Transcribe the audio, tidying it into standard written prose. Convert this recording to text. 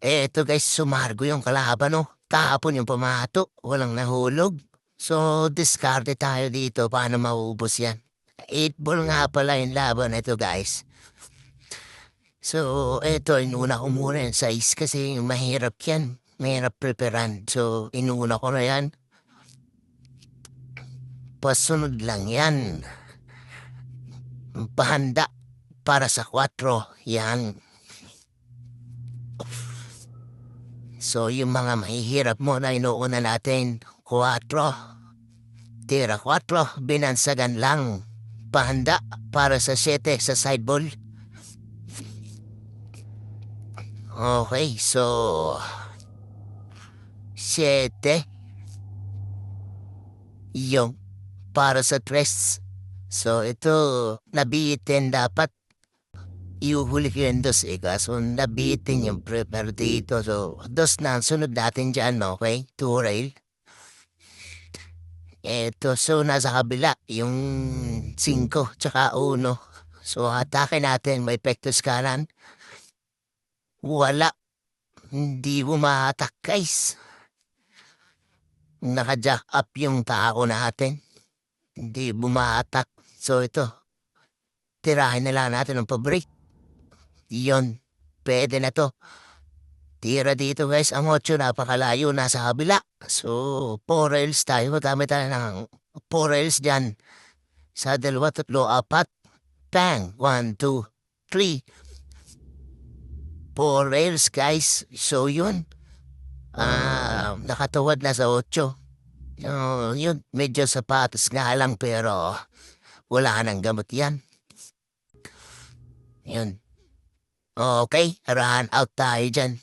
Eto guys, sumargo yung kalaban, no? Kahapon yung pumato, walang nahulog. So, discarte tayo dito paano maubos yan. 8 ball nga pala yung laban ito guys. So, eto, inuna ko muna yung size kasi mahirap yan. Mahirap preparan. So, inuna ko na yan. Pasunod lang yan. Pahanda para sa 4. Yan. So, yung mga mahihirap mo na inuuna natin, 4. Tira 4, binansagan lang. Pahanda para sa 7 sa sideball. Okay, so 7 yung para sa 3. So ito, nabitin dapat. Iuhuli ko yung 2 eh, kaso nabitin yung prepare dito. So, 2 na ang sunod natin dyan, okay? 2 rail. Eto, so nasa kabila, yung 5 tsaka 1. So, atake natin, may pectus kanan. Wala. Hindi bumatak, guys. Naka-jack up yung tao natin. Hindi bumatak. So, ito, tirahin na lang natin ng pabrik. Yun, pwede na to. Tira dito guys, ang 8 napakalayo nasa kabila. So, 4 rails tayo. Gamit tayo ng 4 rails dyan. Sa 2, 3, 4. Bang! 1, 2, 3. 4 rails guys. So, yun. Nakatuwad na sa 8. Yun, medyo sapatos nga lang pero wala nang gamot yan. Yun. Okay, run out tayo dyan.